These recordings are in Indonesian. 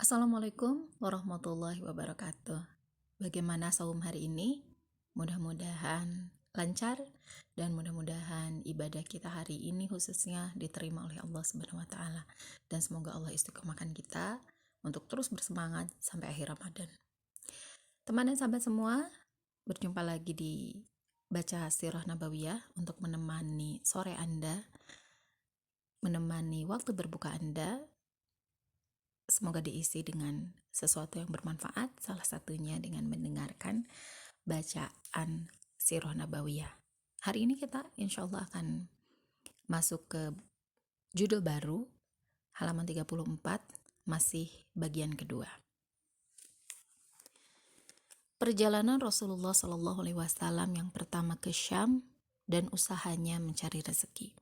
Assalamualaikum warahmatullahi wabarakatuh. Bagaimana saum hari ini? Mudah-mudahan lancar dan mudah-mudahan ibadah kita hari ini khususnya diterima oleh Allah Subhanahu wa taala dan semoga Allah istiqomahkan kita untuk terus bersemangat sampai akhir Ramadan. Teman dan sahabat semua, berjumpa lagi di Baca Sirah Nabawiyah untuk menemani sore Anda, menemani waktu berbuka Anda. Semoga diisi dengan sesuatu yang bermanfaat, salah satunya dengan mendengarkan bacaan Sirah Nabawiyah. Hari ini kita insya Allah akan masuk ke judul baru, halaman 34, masih bagian kedua. Perjalanan Rasulullah SAW yang pertama ke Syam dan usahanya mencari rezeki.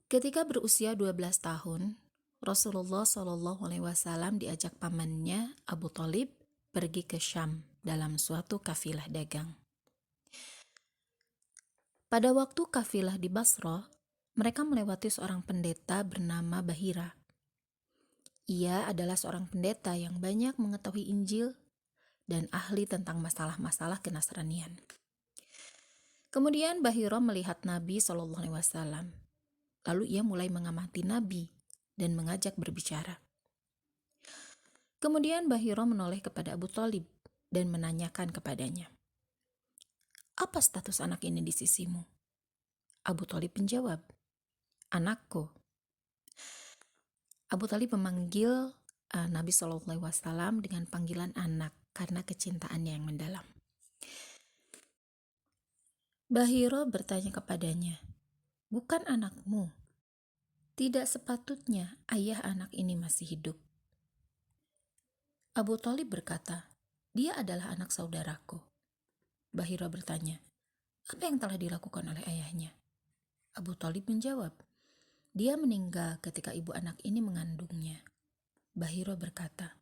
Ketika berusia 12 tahun, Rasulullah SAW diajak pamannya Abu Thalib pergi ke Syam dalam suatu kafilah dagang. Pada waktu kafilah di Basrah, mereka melewati seorang pendeta bernama Bahira. Ia adalah seorang pendeta yang banyak mengetahui Injil dan ahli tentang masalah-masalah kenasranian. Kemudian Bahira melihat Nabi SAW. Lalu ia mulai mengamati Nabi dan mengajak berbicara. Kemudian Bahira menoleh kepada Abu Thalib dan menanyakan kepadanya, "Apa status anak ini di sisimu?" Abu Thalib menjawab, "Anakku." Abu Thalib memanggil Nabi SAW dengan panggilan anak karena kecintaannya yang mendalam. Bahira bertanya kepadanya, "Bukan anakmu? Tidak sepatutnya ayah anak ini masih hidup." Abu Thalib berkata, "Dia adalah anak saudaraku." Bahira bertanya, "Apa yang telah dilakukan oleh ayahnya?" Abu Thalib menjawab, "Dia meninggal ketika ibu anak ini mengandungnya." Bahira berkata,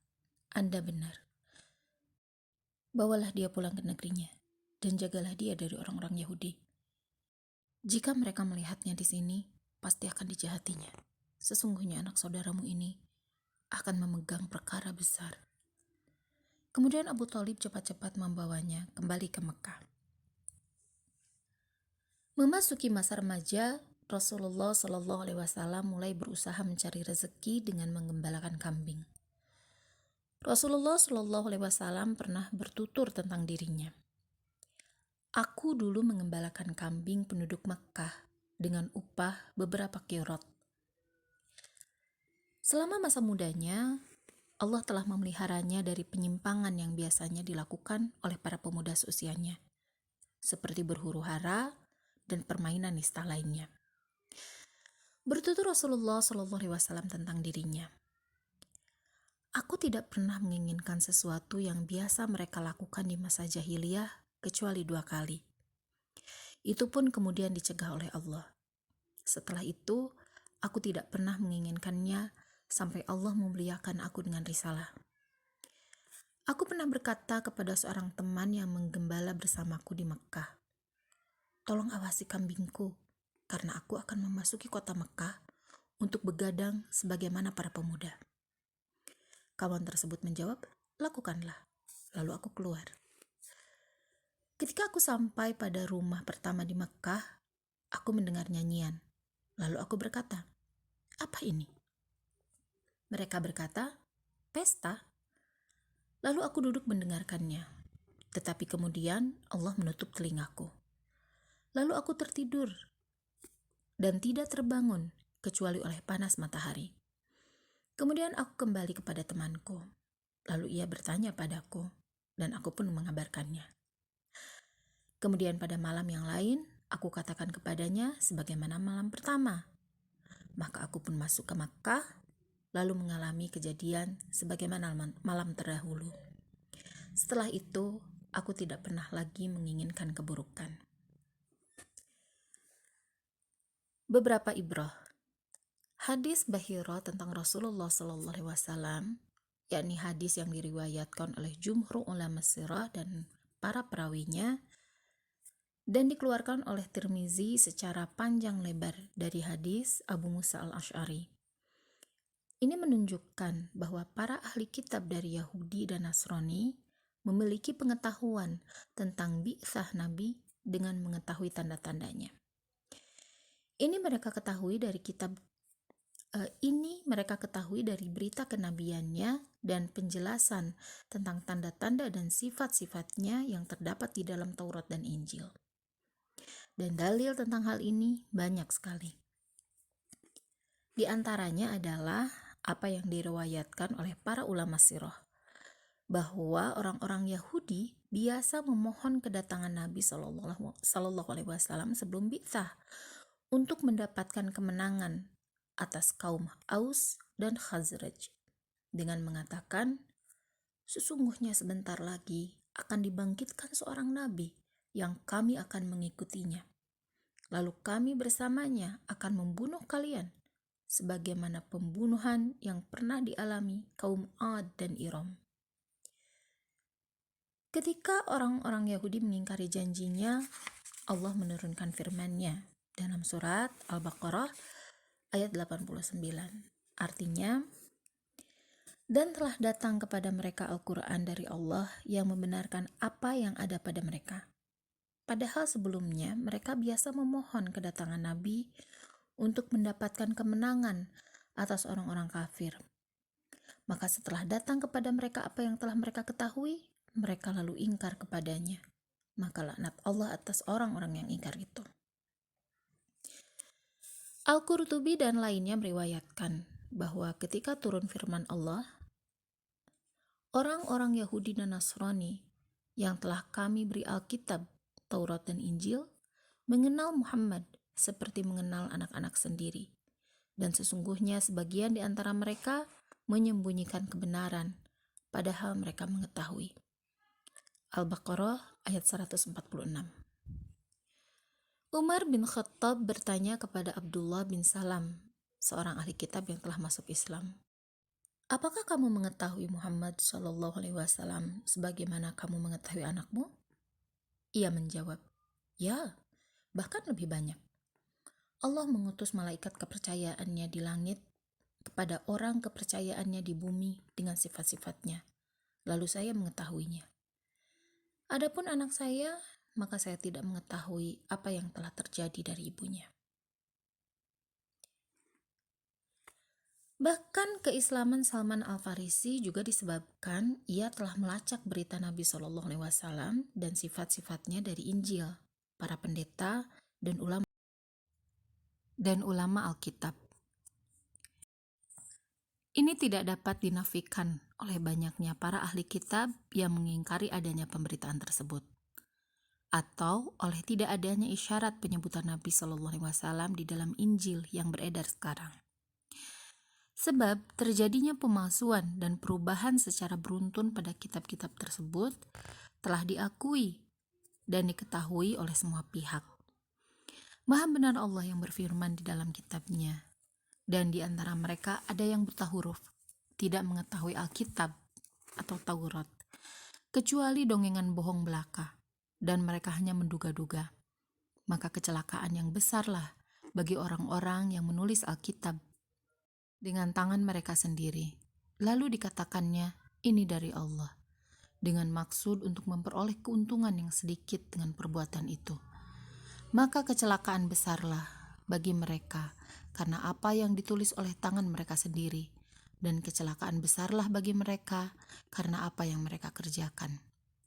"Anda benar. Bawalah dia pulang ke negerinya dan jagalah dia dari orang-orang Yahudi. Jika mereka melihatnya di sini, pasti akan dijahatinya. Sesungguhnya anak saudaramu ini akan memegang perkara besar." Kemudian Abu Thalib cepat-cepat membawanya kembali ke Mekah. Memasuki masa remaja, Rasulullah SAW mulai berusaha mencari rezeki dengan menggembalakan kambing. Rasulullah SAW pernah bertutur tentang dirinya. "Aku dulu mengembalakan kambing penduduk Mekah dengan upah beberapa qirot." Selama masa mudanya, Allah telah memeliharanya dari penyimpangan yang biasanya dilakukan oleh para pemuda seusianya, seperti berhuru-hara dan permainan nista lainnya. Bertutur Rasulullah SAW tentang dirinya, "Aku tidak pernah menginginkan sesuatu yang biasa mereka lakukan di masa jahiliyah kecuali 2 kali. Itu pun kemudian dicegah oleh Allah. Setelah itu, aku tidak pernah menginginkannya sampai Allah memuliakan aku dengan risalah. Aku pernah berkata kepada seorang teman yang menggembala bersamaku di Mekah, 'Tolong awasi kambingku, karena aku akan memasuki kota Mekah untuk begadang sebagaimana para pemuda.' Kawan tersebut menjawab, 'Lakukanlah.' Lalu aku keluar. Ketika aku sampai pada rumah pertama di Mekah, aku mendengar nyanyian. Lalu aku berkata, 'Apa ini?' Mereka berkata, 'Pesta.' Lalu aku duduk mendengarkannya. Tetapi kemudian Allah menutup telingaku. Lalu aku tertidur dan tidak terbangun kecuali oleh panas matahari. Kemudian aku kembali kepada temanku. Lalu ia bertanya padaku dan aku pun mengabarkannya. Kemudian pada malam yang lain, aku katakan kepadanya sebagaimana malam pertama. Maka aku pun masuk ke Makkah, lalu mengalami kejadian sebagaimana malam terdahulu. Setelah itu, aku tidak pernah lagi menginginkan keburukan." Beberapa ibrah. Hadis Bahira tentang Rasulullah SAW, yakni hadis yang diriwayatkan oleh jumhur ulama sirah dan para perawinya, dan dikeluarkan oleh Tirmizi secara panjang lebar dari hadis Abu Musa al-Asy'ari. Ini menunjukkan bahwa para ahli kitab dari Yahudi dan Nasrani memiliki pengetahuan tentang bi'tsah Nabi dengan mengetahui tanda-tandanya. Ini mereka ketahui dari berita kenabiannya dan penjelasan tentang tanda-tanda dan sifat-sifatnya yang terdapat di dalam Taurat dan Injil. Dan dalil tentang hal ini banyak sekali. Di antaranya adalah apa yang diriwayatkan oleh para ulama sirah, bahwa orang-orang Yahudi biasa memohon kedatangan Nabi Shallallahu Alaihi Wasallam sebelum bi'tsah untuk mendapatkan kemenangan atas kaum Aus dan Khazraj dengan mengatakan, sesungguhnya sebentar lagi akan dibangkitkan seorang nabi yang kami akan mengikutinya. Lalu kami bersamanya akan membunuh kalian sebagaimana pembunuhan yang pernah dialami kaum Ad dan Iram. Ketika orang-orang Yahudi mengingkari janjinya, Allah menurunkan firman-Nya dalam surat Al-Baqarah ayat 89. Artinya, dan telah datang kepada mereka Al-Quran dari Allah yang membenarkan apa yang ada pada mereka. Padahal sebelumnya mereka biasa memohon kedatangan Nabi untuk mendapatkan kemenangan atas orang-orang kafir. Maka setelah datang kepada mereka apa yang telah mereka ketahui, mereka lalu ingkar kepadanya. Maka laknat Allah atas orang-orang yang ingkar itu. Al-Qurtubi dan lainnya meriwayatkan bahwa ketika turun firman Allah, orang-orang Yahudi dan Nasrani yang telah kami beri Alkitab, Taurat dan Injil, mengenal Muhammad seperti mengenal anak-anak sendiri. Dan sesungguhnya sebagian di antara mereka menyembunyikan kebenaran, padahal mereka mengetahui. Al-Baqarah ayat 146. Umar bin Khattab bertanya kepada Abdullah bin Salam, seorang ahli kitab yang telah masuk Islam, apakah kamu mengetahui Muhammad Shallallahu Alaihi Wasallam sebagaimana kamu mengetahui anakmu? Ia menjawab, ya, bahkan lebih banyak. Allah mengutus malaikat kepercayaannya di langit kepada orang kepercayaannya di bumi dengan sifat-sifatnya. Lalu saya mengetahuinya. Adapun anak saya, maka saya tidak mengetahui apa yang telah terjadi dari ibunya. Bahkan keislaman Salman Al-Farisi juga disebabkan ia telah melacak berita Nabi Shallallahu Alaihi Wasallam dan sifat-sifatnya dari Injil, para pendeta dan ulama Alkitab. Ini tidak dapat dinafikan oleh banyaknya para ahli kitab yang mengingkari adanya pemberitaan tersebut, atau oleh tidak adanya isyarat penyebutan Nabi Shallallahu Alaihi Wasallam di dalam Injil yang beredar sekarang. Sebab terjadinya pemalsuan dan perubahan secara beruntun pada kitab-kitab tersebut telah diakui dan diketahui oleh semua pihak. Maha benar Allah yang berfirman di dalam kitabnya, dan di antara mereka ada yang buta huruf, tidak mengetahui Alkitab atau Taurat, kecuali dongengan bohong belaka, dan mereka hanya menduga-duga. Maka kecelakaan yang besarlah bagi orang-orang yang menulis Alkitab dengan tangan mereka sendiri. Lalu dikatakannya, ini dari Allah, dengan maksud untuk memperoleh keuntungan yang sedikit dengan perbuatan itu. Maka kecelakaan besarlah bagi mereka, karena apa yang ditulis oleh tangan mereka sendiri, dan kecelakaan besarlah bagi mereka, karena apa yang mereka kerjakan.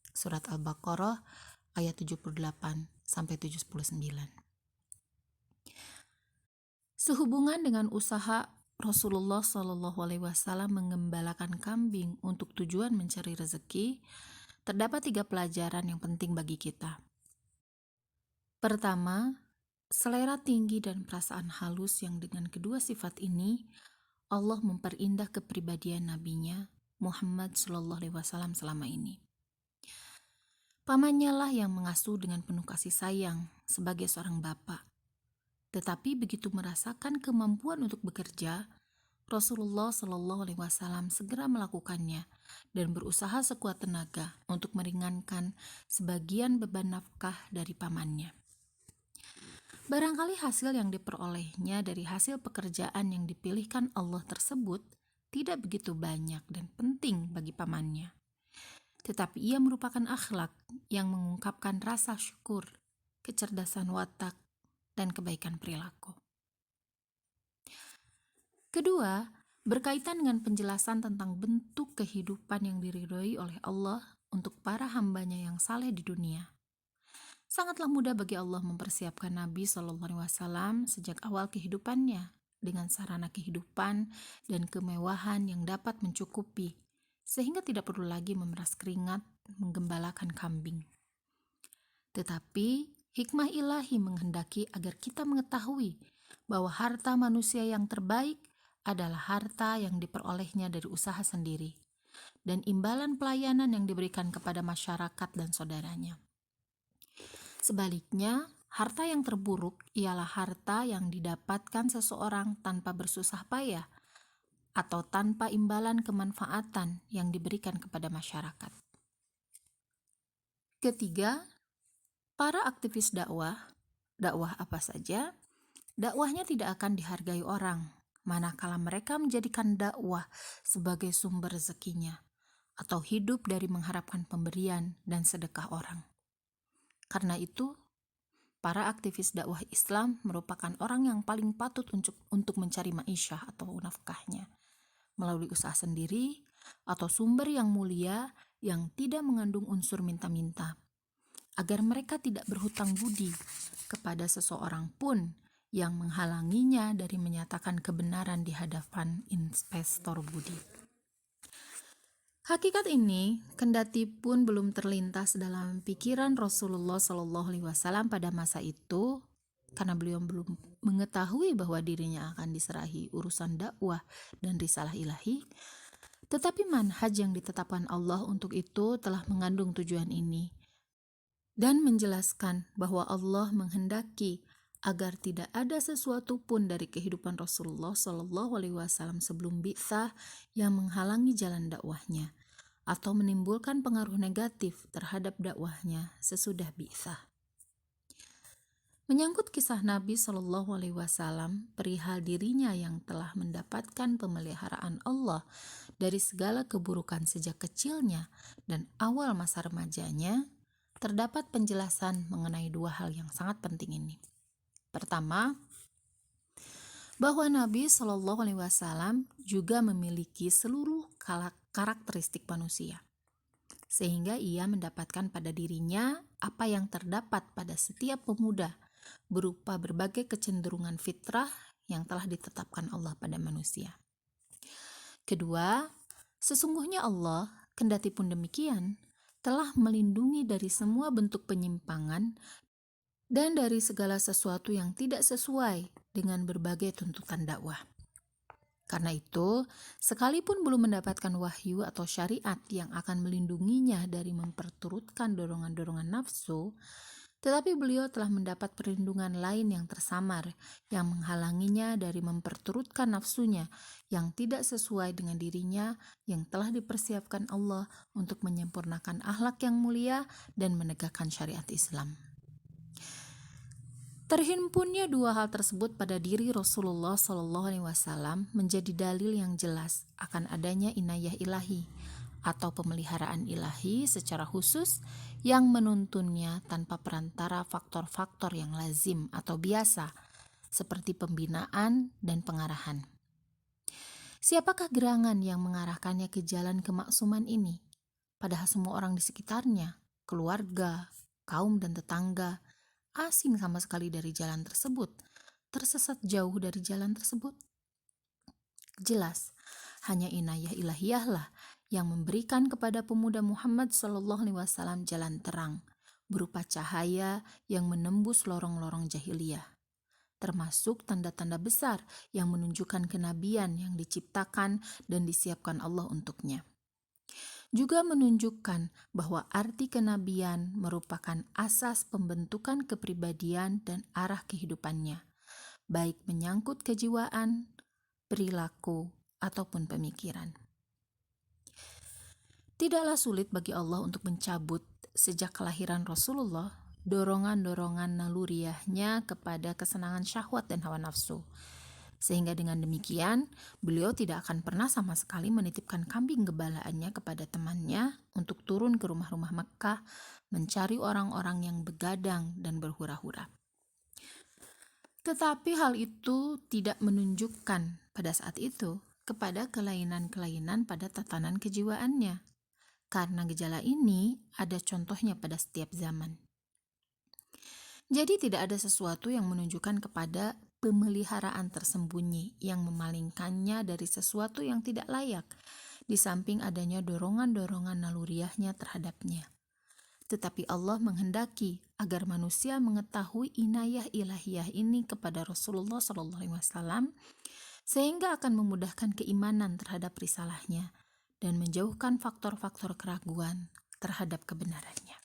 Surat Al-Baqarah ayat 78-79. Sehubungan dengan usaha Rasulullah Shallallahu Alaihi Wasallam mengembalakan kambing untuk tujuan mencari rezeki, terdapat 3 pelajaran yang penting bagi kita. Pertama, selera tinggi dan perasaan halus yang dengan kedua sifat ini Allah memperindah kepribadian nabinya Muhammad Shallallahu Alaihi Wasallam selama ini. Pamannya lah yang mengasuh dengan penuh kasih sayang sebagai seorang bapak. Tetapi begitu merasakan kemampuan untuk bekerja, Rasulullah Shallallahu Alaihi Wasallam segera melakukannya dan berusaha sekuat tenaga untuk meringankan sebagian beban nafkah dari pamannya. Barangkali hasil yang diperolehnya dari hasil pekerjaan yang dipilihkan Allah tersebut tidak begitu banyak dan penting bagi pamannya. Tetapi ia merupakan akhlak yang mengungkapkan rasa syukur, kecerdasan watak, dan kebaikan perilaku. Kedua, berkaitan dengan penjelasan tentang bentuk kehidupan yang diridhoi oleh Allah untuk para hambanya yang saleh di dunia. Sangatlah mudah bagi Allah mempersiapkan Nabi SAW sejak awal kehidupannya dengan sarana kehidupan dan kemewahan yang dapat mencukupi, sehingga tidak perlu lagi memeras keringat menggembalakan kambing. Tetapi hikmah ilahi menghendaki agar kita mengetahui bahwa harta manusia yang terbaik adalah harta yang diperolehnya dari usaha sendiri dan imbalan pelayanan yang diberikan kepada masyarakat dan saudaranya. Sebaliknya, harta yang terburuk ialah harta yang didapatkan seseorang tanpa bersusah payah atau tanpa imbalan kemanfaatan yang diberikan kepada masyarakat. Ketiga, para aktivis dakwah apa saja, dakwahnya tidak akan dihargai orang, manakala mereka menjadikan dakwah sebagai sumber rezekinya, atau hidup dari mengharapkan pemberian dan sedekah orang. Karena itu, para aktivis dakwah Islam merupakan orang yang paling patut untuk mencari ma'isyah atau nafkahnya, melalui usaha sendiri atau sumber yang mulia yang tidak mengandung unsur minta-minta, agar mereka tidak berhutang budi kepada seseorang pun yang menghalanginya dari menyatakan kebenaran di hadapan investor budi. Hakikat ini kendati pun belum terlintas dalam pikiran Rasulullah SAW pada masa itu, karena beliau belum mengetahui bahwa dirinya akan diserahi urusan dakwah dan risalah ilahi, tetapi manhaj yang ditetapkan Allah untuk itu telah mengandung tujuan ini dan menjelaskan bahwa Allah menghendaki agar tidak ada sesuatu pun dari kehidupan Rasulullah SAW sebelum bi'tsah yang menghalangi jalan dakwahnya atau menimbulkan pengaruh negatif terhadap dakwahnya sesudah bi'tsah. Menyangkut kisah Nabi SAW perihal dirinya yang telah mendapatkan pemeliharaan Allah dari segala keburukan sejak kecilnya dan awal masa remajanya, terdapat penjelasan mengenai dua hal yang sangat penting ini. Pertama, bahwa Nabi SAW juga memiliki seluruh karakteristik manusia, sehingga ia mendapatkan pada dirinya apa yang terdapat pada setiap pemuda berupa berbagai kecenderungan fitrah yang telah ditetapkan Allah pada manusia. Kedua, sesungguhnya Allah, kendati pun demikian, telah melindungi dari semua bentuk penyimpangan dan dari segala sesuatu yang tidak sesuai dengan berbagai tuntutan dakwah. Karena itu, sekalipun belum mendapatkan wahyu atau syariat yang akan melindunginya dari memperturutkan dorongan-dorongan nafsu, tetapi beliau telah mendapat perlindungan lain yang tersamar, yang menghalanginya dari memperturutkan nafsunya yang tidak sesuai dengan dirinya yang telah dipersiapkan Allah untuk menyempurnakan akhlak yang mulia dan menegakkan syariat Islam. Terhimpunnya dua hal tersebut pada diri Rasulullah SAW menjadi dalil yang jelas akan adanya inayah ilahi atau pemeliharaan ilahi secara khusus yang menuntunnya tanpa perantara faktor-faktor yang lazim atau biasa seperti pembinaan dan pengarahan. Siapakah gerangan yang mengarahkannya ke jalan kemaksuman ini? Padahal semua orang di sekitarnya, keluarga, kaum dan tetangga, asing sama sekali dari jalan tersebut, tersesat jauh dari jalan tersebut. Jelas, hanya inayah ilahiyahlah yang memberikan kepada pemuda Muhammad SAW jalan terang, berupa cahaya yang menembus lorong-lorong jahiliyah, termasuk tanda-tanda besar yang menunjukkan kenabian yang diciptakan dan disiapkan Allah untuknya. Juga menunjukkan bahwa arti kenabian merupakan asas pembentukan kepribadian dan arah kehidupannya, baik menyangkut kejiwaan, perilaku, ataupun pemikiran. Tidaklah sulit bagi Allah untuk mencabut sejak kelahiran Rasulullah dorongan-dorongan naluriahnya kepada kesenangan syahwat dan hawa nafsu, Sehingga dengan demikian, beliau tidak akan pernah sama sekali menitipkan kambing gembalaannya kepada temannya untuk turun ke rumah-rumah Mekkah mencari orang-orang yang begadang dan berhura-hura. Tetapi hal itu tidak menunjukkan pada saat itu kepada kelainan-kelainan pada tatanan kejiwaannya, karena gejala ini ada contohnya pada setiap zaman. Jadi tidak ada sesuatu yang menunjukkan kepada pemeliharaan tersembunyi yang memalingkannya dari sesuatu yang tidak layak, di samping adanya dorongan-dorongan naluriahnya terhadapnya. Tetapi Allah menghendaki agar manusia mengetahui inayah ilahiyah ini kepada Rasulullah SAW, sehingga akan memudahkan keimanan terhadap risalahnya dan menjauhkan faktor-faktor keraguan terhadap kebenarannya.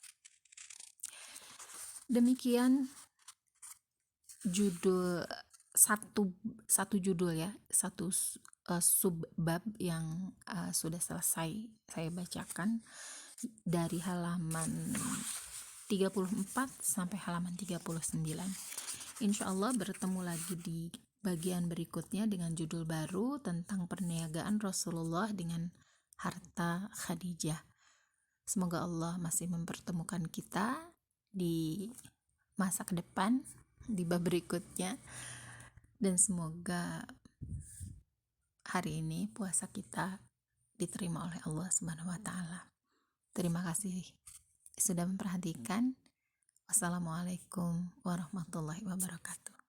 Demikian judul satu judul ya, subbab yang sudah selesai saya bacakan dari halaman 34 sampai halaman 39. Insya Allah bertemu lagi di bagian berikutnya dengan judul baru tentang perniagaan Rasulullah dengan harta Khadijah. Semoga Allah masih mempertemukan kita di masa ke depan, di bab berikutnya, dan semoga hari ini puasa kita diterima oleh Allah Subhanahu wa Ta'ala. Terima kasih sudah memperhatikan. Wassalamualaikum warahmatullahi wabarakatuh.